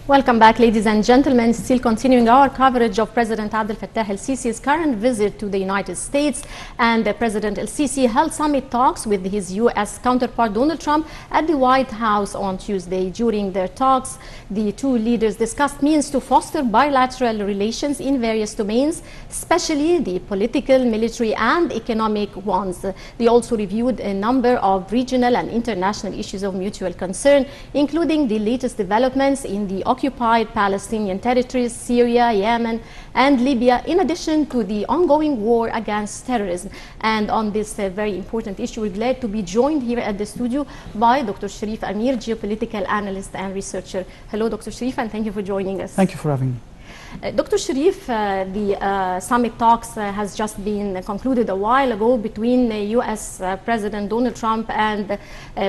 Welcome back, ladies and gentlemen. Still continuing our coverage of President Abdel Fattah el-Sisi's current visit to the United States. And President el-Sisi held summit talks with his U.S. counterpart Donald Trump at the White House on Tuesday. During their talks, the two leaders discussed means to foster bilateral relations in various domains, especially the political, military, and economic ones. They also reviewed a number of regional and international issues of mutual concern, including the latest developments in the occupied Palestinian territories, Syria, Yemen, and Libya, in addition to the ongoing war against terrorism. And on this very important issue, we're glad to be joined here at the studio by Dr. Cherif Amir, geopolitical analyst and researcher. Hello, Dr. Cherif, and thank you for joining us. Thank you for having me. Dr. Cherif, the summit talks has just been concluded a while ago between U.S. President Donald Trump and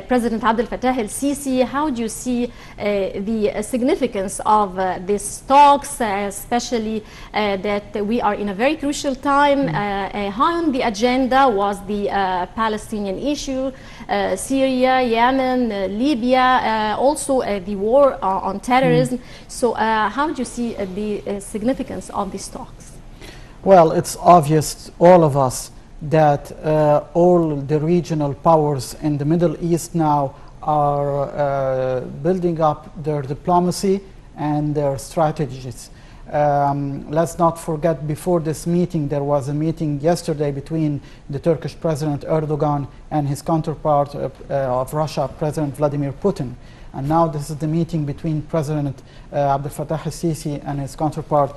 President Abdel Fattah el-Sisi. How do you see the significance of these talks, especially that we are in a very crucial time? High on the agenda was the Palestinian issue, Syria, Yemen, Libya, also the war on terrorism. So how do you see the significance of these talks? Well, it's obvious to all of us that all the regional powers in the Middle East now are building up their diplomacy and their strategies. Let's not forget, before this meeting, there was a meeting yesterday between the Turkish President Erdogan and his counterpart of Russia, President Vladimir Putin. And now this is the meeting between President Abdel Fattah el-Sisi and his counterpart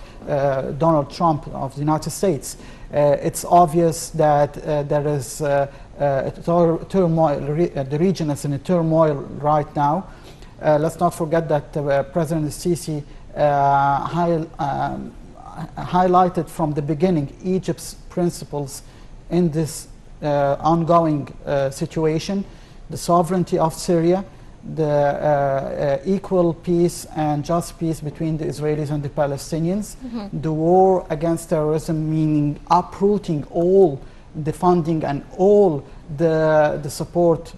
Donald Trump of the United States. It's obvious that there is turmoil, the region is in a turmoil right now. Let's not forget that President el-Sisi highlighted from the beginning Egypt's principles in this ongoing situation: the sovereignty of Syria, the equal peace and just peace between the Israelis and the Palestinians, the war against terrorism, meaning uprooting all the funding and all the support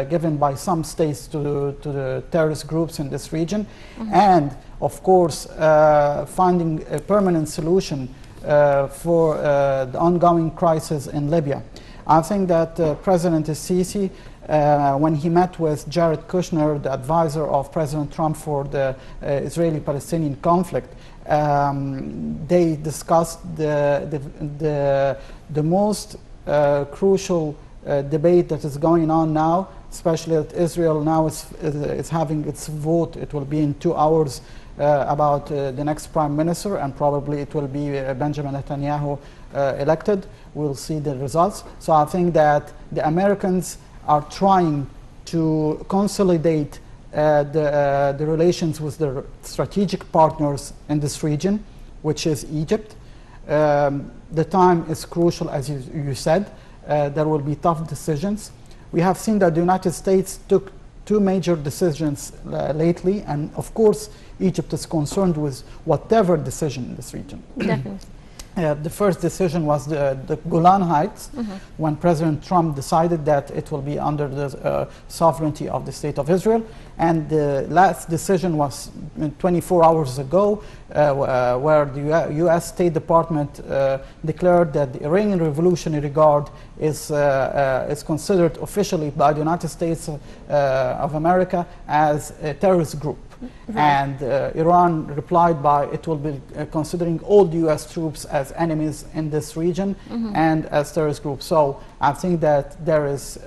given by some states to the terrorist groups in this region, and of course finding a permanent solution for the ongoing crisis in Libya. I think that President el-Sisi, when he met with Jared Kushner, the advisor of President Trump for the Israeli-Palestinian conflict, they discussed the most crucial debate that is going on now, especially that Israel now is having its vote. It will be in 2 hours about the next prime minister, and probably it will be Benjamin Netanyahu elected. We'll see the results. So I think that the Americans are trying to consolidate the relations with their strategic partners in this region, which is Egypt. The time is crucial, as you said. There will be tough decisions. We have seen that the United States took 2 major decisions lately, and of course Egypt is concerned with whatever decision in this region. Definitely. The first decision was the Golan Heights, when President Trump decided that it will be under the sovereignty of the State of Israel. And the last decision was 24 hours ago, where the U.S. State Department declared that the Iranian Revolutionary Guard is considered officially by the United States of America as a terrorist group. And Iran replied by it will be considering all the U.S. troops as enemies in this region and as terrorist groups. So I think that there is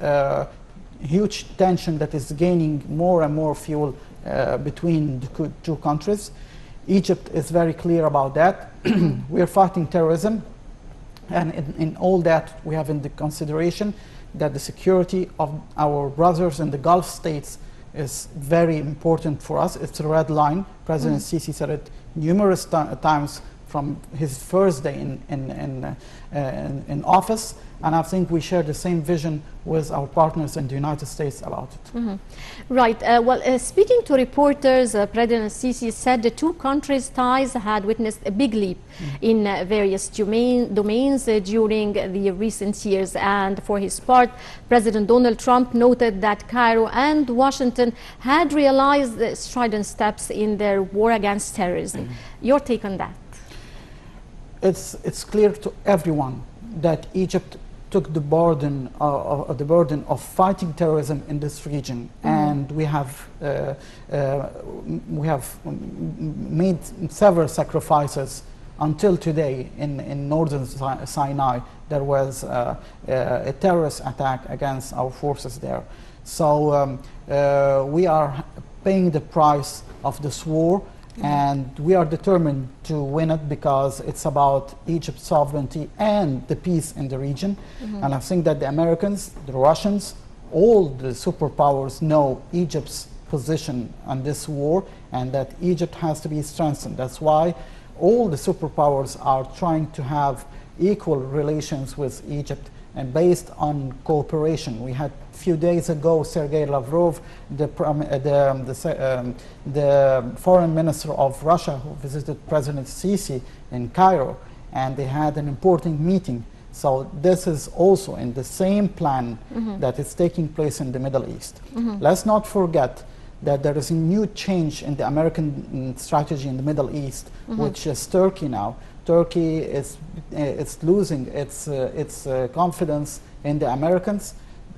huge tension that is gaining more and more fuel between the two countries. Egypt is very clear about that. We are fighting terrorism, and in all that we have in the consideration that the security of our brothers in the Gulf states is very important for us. It's a red line. President Sisi said it numerous times from his first day in office, and I think we share the same vision with our partners in the United States about it. Right. Speaking to reporters, President Sisi said the two countries' ties had witnessed a big leap in various domains during the recent years. And for his part, President Donald Trump noted that Cairo and Washington had realized strident steps in their war against terrorism. Your take on that? It's clear to everyone that Egypt took the burden of fighting terrorism in this region, and we have made several sacrifices until today. In northern Sinai, there was a terrorist attack against our forces there. So we are paying the price of this war. And we are determined to win it because it's about Egypt's sovereignty and the peace in the region. And I think that the Americans, the Russians, all the superpowers know Egypt's position on this war and that Egypt has to be strengthened. That's why all the superpowers are trying to have equal relations with Egypt and based on cooperation. We had a few days ago Sergei Lavrov, the foreign minister of Russia, who visited President Sisi in Cairo, and they had an important meeting. So this is also in the same plan that is taking place in the Middle East. Let's not forget that there is a new change in the American strategy in the Middle East, which is Turkey now. Turkey is losing its confidence in the Americans.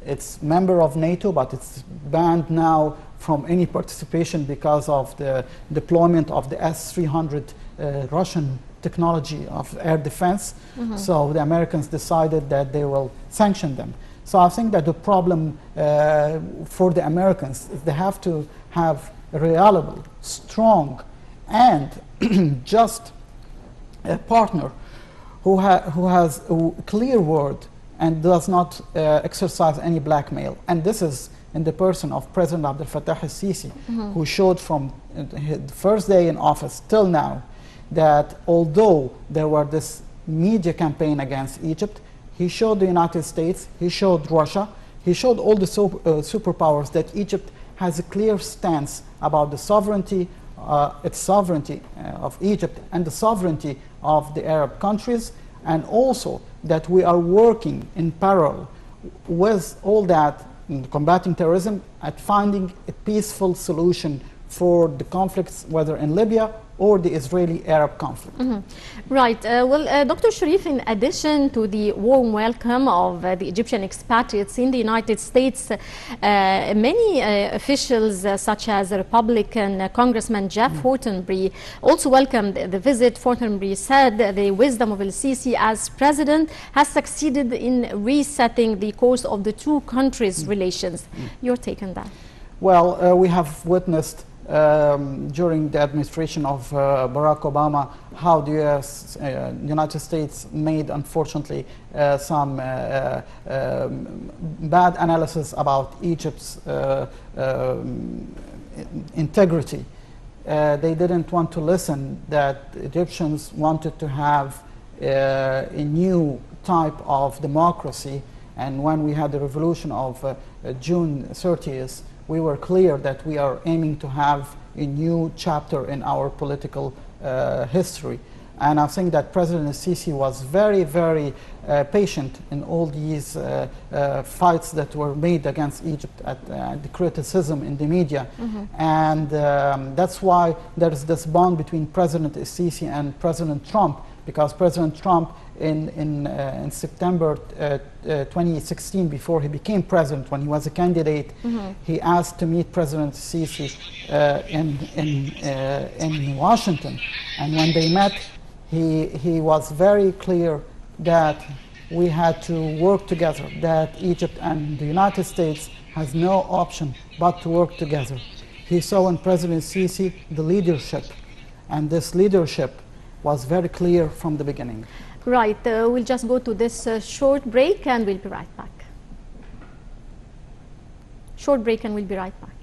It's member of NATO, but it's banned now from any participation because of the deployment of the S-300 Russian technology of air defense. So the Americans decided that they will sanction them. So I think that the problem for the Americans is they have to have a reliable, strong, and just a partner who has a clear word and does not exercise any blackmail. And this is in the person of President Abdel Fattah al-Sisi, who showed from the first day in office till now that although there were this media campaign against Egypt, he showed the United States, he showed Russia, he showed all the superpowers that Egypt has a clear stance about the sovereignty, its sovereignty of Egypt and the sovereignty of the Arab countries, and also that we are working in parallel with all that in combating terrorism at finding a peaceful solution for the conflicts, whether in Libya or the Israeli-Arab conflict. Right. Dr. Cherif, in addition to the warm welcome of the Egyptian expatriates in the United States, many officials such as Republican Congressman Jeff Fortenberry also welcomed the visit. Fortenberry said the wisdom of el-Sisi as president has succeeded in resetting the course of the two countries' relations. Your take on that? Well, we have witnessed during the administration of Barack Obama how the United States made, unfortunately, some bad analysis about Egypt's integrity. They didn't want to listen that Egyptians wanted to have a new type of democracy, and when we had the revolution of June 30th, we were clear that we are aiming to have a new chapter in our political history. And I think that President Sisi was very, very patient in all these fights that were made against Egypt at the criticism in the media. And that's why there is this bond between President Sisi and President Trump, because President Trump in September 2016, before he became president, when he was a candidate, he asked to meet President Sisi in Washington. And when they met, he was very clear that we had to work together, that Egypt and the United States has no option but to work together. He saw in President Sisi the leadership, and this leadership was very clear from the beginning. Right. We'll just go to this short break and we'll be right back. Short break and we'll be right back.